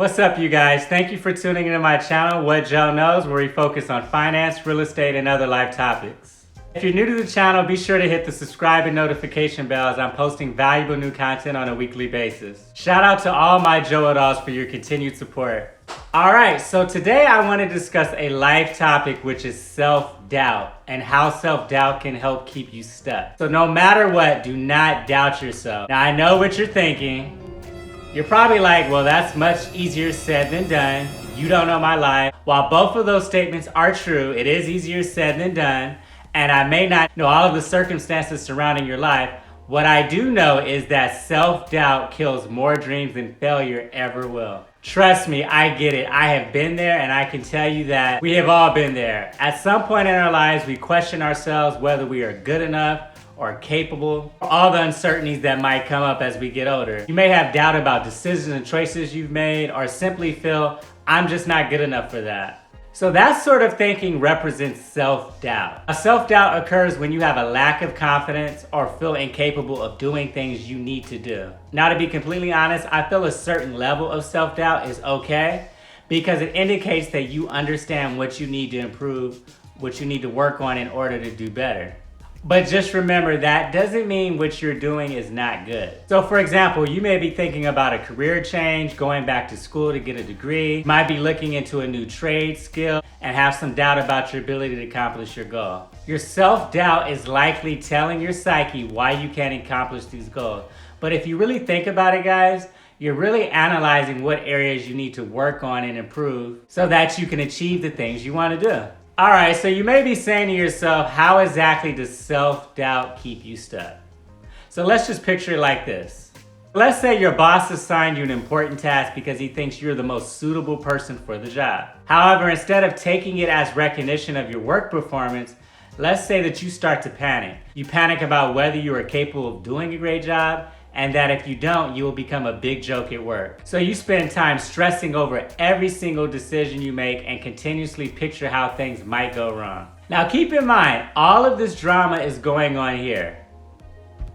What's up, you guys? Thank you for tuning into my channel, What Joe Knows, where we focus on finance, real estate, and other life topics. If you're new to the channel, be sure to hit the subscribe and notification bell as I'm posting valuable new content on a weekly basis. Shout out to all my Joe-Adults for your continued support. Alright, so today I want to discuss a life topic, which is self-doubt and how self-doubt can help keep you stuck. So no matter what, do not doubt yourself. Now I know what you're thinking. You're probably like, well, that's much easier said than done. You don't know my life. While both of those statements are true, it is easier said than done, and I may not know all of the circumstances surrounding your life. What I do know is that self-doubt kills more dreams than failure ever will. Trust me, I get it. I have been there, and I can tell you that we have all been there. At some point in our lives, we question ourselves whether we are good enough or capable, all the uncertainties that might come up as we get older. You may have doubt about decisions and choices you've made, or simply feel, I'm just not good enough for that. So that sort of thinking represents self-doubt. A self-doubt occurs when you have a lack of confidence or feel incapable of doing things you need to do. Now, to be completely honest, I feel a certain level of self-doubt is okay because it indicates that you understand what you need to improve, what you need to work on in order to do better. But just remember, that doesn't mean what you're doing is not good. So for example, you may be thinking about a career change, going back to school to get a degree, you might be looking into a new trade skill, and have some doubt about your ability to accomplish your goal. Your self-doubt is likely telling your psyche why you can't accomplish these goals. But if you really think about it, guys, you're really analyzing what areas you need to work on and improve so that you can achieve the things you want to do. Alright, so you may be saying to yourself, how exactly does self-doubt keep you stuck? So let's just picture it like this. Let's say your boss assigned you an important task because he thinks you're the most suitable person for the job. However, instead of taking it as recognition of your work performance, let's say that you start to panic. You panic about whether you are capable of doing a great job, and that if you don't, you will become a big joke at work. So you spend time stressing over every single decision you make and continuously picture how things might go wrong. Now keep in mind, all of this drama is going on here,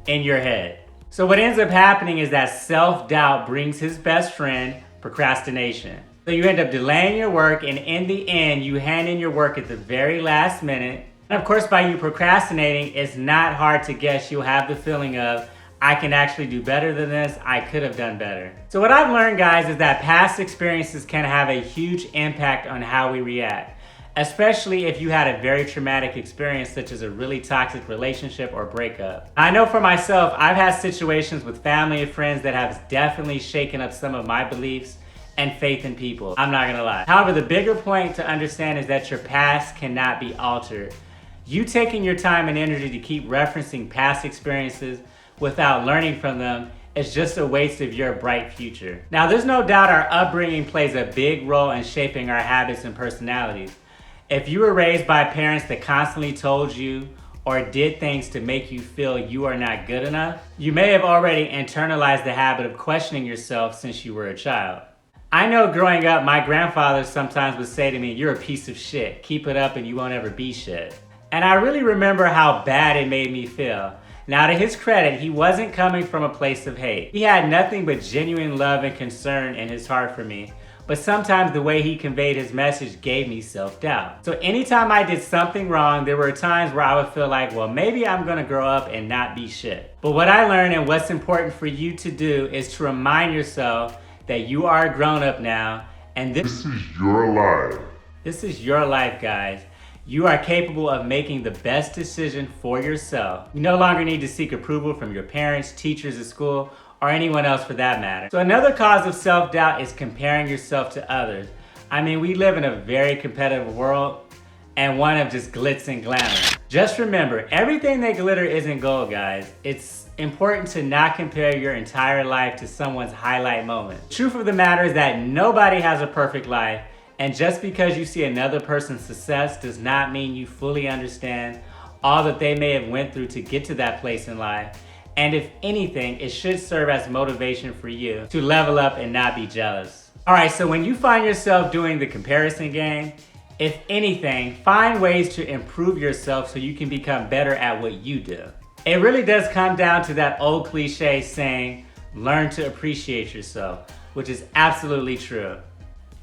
in your head. So what ends up happening is that self-doubt brings his best friend, procrastination. So you end up delaying your work, and in the end, you hand in your work at the very last minute. And of course, by you procrastinating, it's not hard to guess you'll have the feeling of, I can actually do better than this, I could have done better. So what I've learned, guys, is that past experiences can have a huge impact on how we react, especially if you had a very traumatic experience such as a really toxic relationship or breakup. I know for myself, I've had situations with family and friends that have definitely shaken up some of my beliefs and faith in people. I'm not gonna lie. However, the bigger point to understand is that your past cannot be altered. You taking your time and energy to keep referencing past experiences without learning from them is just a waste of your bright future. Now, there's no doubt our upbringing plays a big role in shaping our habits and personalities. If you were raised by parents that constantly told you or did things to make you feel you are not good enough, you may have already internalized the habit of questioning yourself since you were a child. I know growing up, my grandfather sometimes would say to me, you're a piece of shit, keep it up and you won't ever be shit. And I really remember how bad it made me feel. Now, to his credit, he wasn't coming from a place of hate. He had nothing but genuine love and concern in his heart for me. But sometimes the way he conveyed his message gave me self-doubt. So anytime I did something wrong, there were times where I would feel like, well, maybe I'm gonna grow up and not be shit. But what I learned and what's important for you to do is to remind yourself that you are a grown-up now, and this is your life. This is your life, guys. You are capable of making the best decision for yourself. You no longer need to seek approval from your parents, teachers at school, or anyone else for that matter. So another cause of self-doubt is comparing yourself to others. I mean, we live in a very competitive world and one of just glitz and glamour. Just remember, everything that glitter isn't gold, guys. It's important to not compare your entire life to someone's highlight moment. The truth of the matter is that nobody has a perfect life. And just because you see another person's success does not mean you fully understand all that they may have went through to get to that place in life. And if anything, it should serve as motivation for you to level up and not be jealous. Alright, so when you find yourself doing the comparison game, if anything, find ways to improve yourself so you can become better at what you do. It really does come down to that old cliche saying, learn to appreciate yourself. which is absolutely true.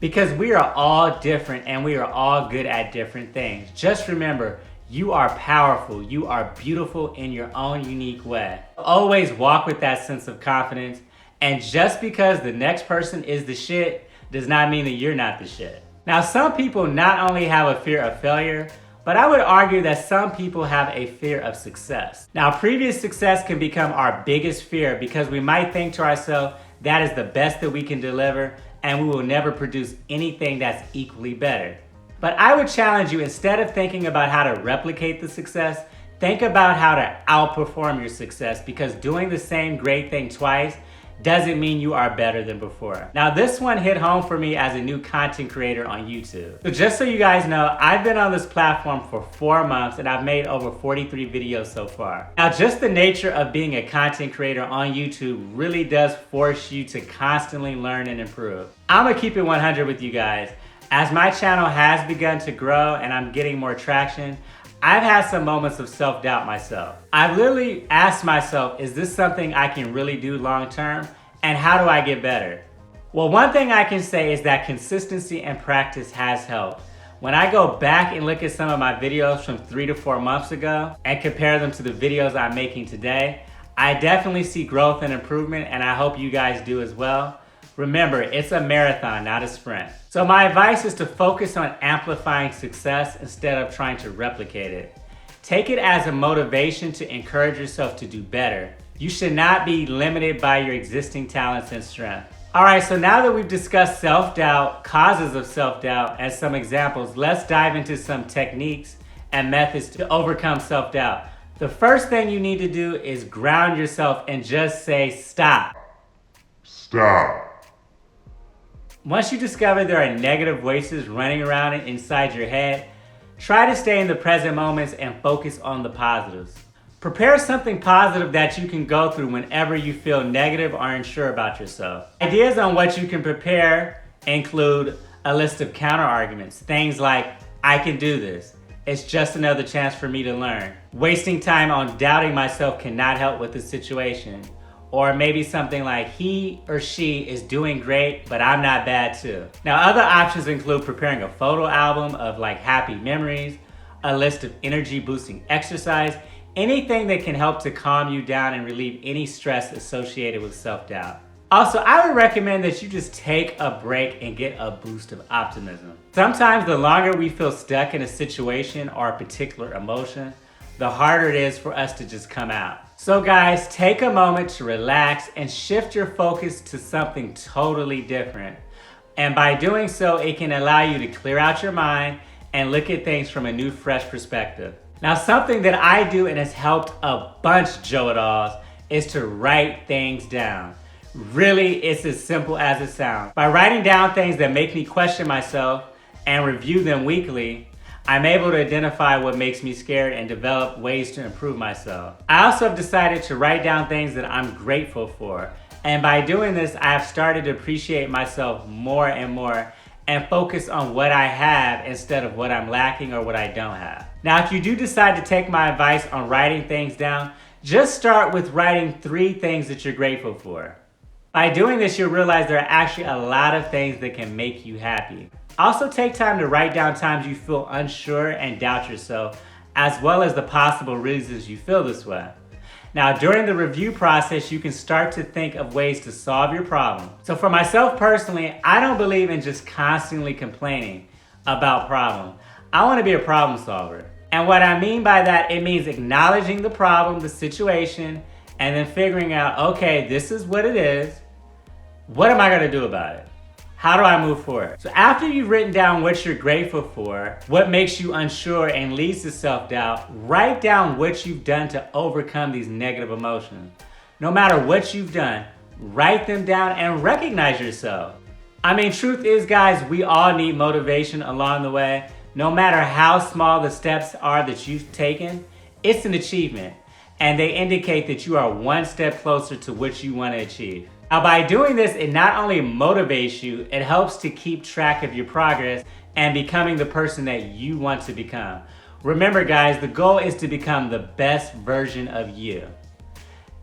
Because we are all different and we are all good at different things. Just remember, you are powerful. You are beautiful in your own unique way. Always walk with that sense of confidence. And just because the next person is the shit does not mean that you're not the shit. Now, some people not only have a fear of failure, but I would argue that some people have a fear of success. Now, previous success can become our biggest fear because we might think to ourselves, that is the best that we can deliver, and we will never produce anything that's equally better. But I would challenge you, instead of thinking about how to replicate the success, think about how to outperform your success, because doing the same great thing twice doesn't mean you are better than before. Now, this one hit home for me as a new content creator on YouTube. So just so you guys know, I've been on this platform for 4 months and I've made over 43 videos so far. Now, just the nature of being a content creator on YouTube really does force you to constantly learn and improve. I'm gonna keep it 100 with you guys. As my channel has begun to grow and I'm getting more traction, I've had some moments of self-doubt myself. I've literally asked myself, is this something I can really do long term? And how do I get better? Well, one thing I can say is that consistency and practice has helped. When I go back and look at some of my videos from 3 to 4 months ago and compare them to the videos I'm making today, I definitely see growth and improvement, and I hope you guys do as well. Remember, it's a marathon, not a sprint. So my advice is to focus on amplifying success instead of trying to replicate it. Take it as a motivation to encourage yourself to do better. You should not be limited by your existing talents and strengths. All right, so now that we've discussed self-doubt, causes of self-doubt, and some examples, let's dive into some techniques and methods to overcome self-doubt. The first thing you need to do is ground yourself and just say, stop. Stop. Once you discover there are negative voices running around inside your head, try to stay in the present moments and focus on the positives. Prepare something positive that you can go through whenever you feel negative or unsure about yourself. Ideas on what you can prepare include a list of counter arguments. Things like, I can do this. It's just another chance for me to learn. Wasting time on doubting myself cannot help with the situation. Or maybe something like, he or she is doing great, but I'm not bad too. Now, other options include preparing a photo album of like happy memories, a list of energy boosting exercise, anything that can help to calm you down and relieve any stress associated with self-doubt. Also, I would recommend that you just take a break and get a boost of optimism. Sometimes the longer we feel stuck in a situation or a particular emotion, the harder it is for us to just come out. So guys, take a moment to relax and shift your focus to something totally different. And by doing so, it can allow you to clear out your mind and look at things from a new, fresh perspective. Now, something that I do and has helped a bunch, Joe-it-alls, is to write things down. Really, it's as simple as it sounds. By writing down things that make me question myself and review them weekly, I'm able to identify what makes me scared and develop ways to improve myself. I also have decided to write down things that I'm grateful for. And by doing this, I have started to appreciate myself more and more and focus on what I have instead of what I'm lacking or what I don't have. Now, if you do decide to take my advice on writing things down, just start with writing 3 things that you're grateful for. By doing this, you'll realize there are actually a lot of things that can make you happy. Also, take time to write down times you feel unsure and doubt yourself, as well as the possible reasons you feel this way. Now, during the review process, you can start to think of ways to solve your problem. So for myself personally, I don't believe in just constantly complaining about problems. I want to be a problem solver. And what I mean by that, it means acknowledging the problem, the situation, and then figuring out, okay, this is what it is. What am I going to do about it? How do I move forward? So after you've written down what you're grateful for, what makes you unsure and leads to self-doubt, write down what you've done to overcome these negative emotions. No matter what you've done, write them down and recognize yourself. I mean, truth is, guys, we all need motivation along the way. No matter how small the steps are that you've taken, it's an achievement. And they indicate that you are one step closer to what you want to achieve. Now, by doing this, it not only motivates you, it helps to keep track of your progress and becoming the person that you want to become. Remember, guys, the goal is to become the best version of you.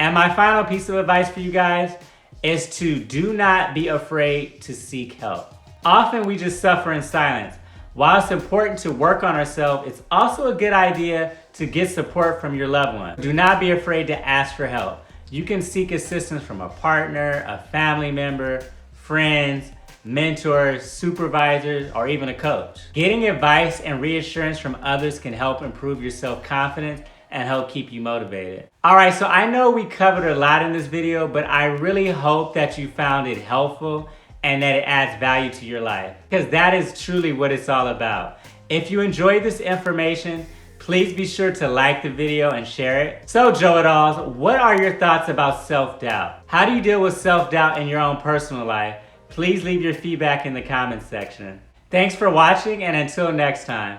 And my final piece of advice for you guys is to do not be afraid to seek help. Often we just suffer in silence. While it's important to work on ourselves, it's also a good idea to get support from your loved one. Do not be afraid to ask for help. You can seek assistance from a partner, a family member, friends, mentors, supervisors, or even a coach. Getting advice and reassurance from others can help improve your self-confidence and help keep you motivated. All right, so I know we covered a lot in this video, but I really hope that you found it helpful and that it adds value to your life, because that is truly what it's all about. If you enjoyed this information, please be sure to like the video and share it. So Joe-it-alls, what are your thoughts about self-doubt? How do you deal with self-doubt in your own personal life? Please leave your feedback in the comments section. Thanks for watching, and until next time.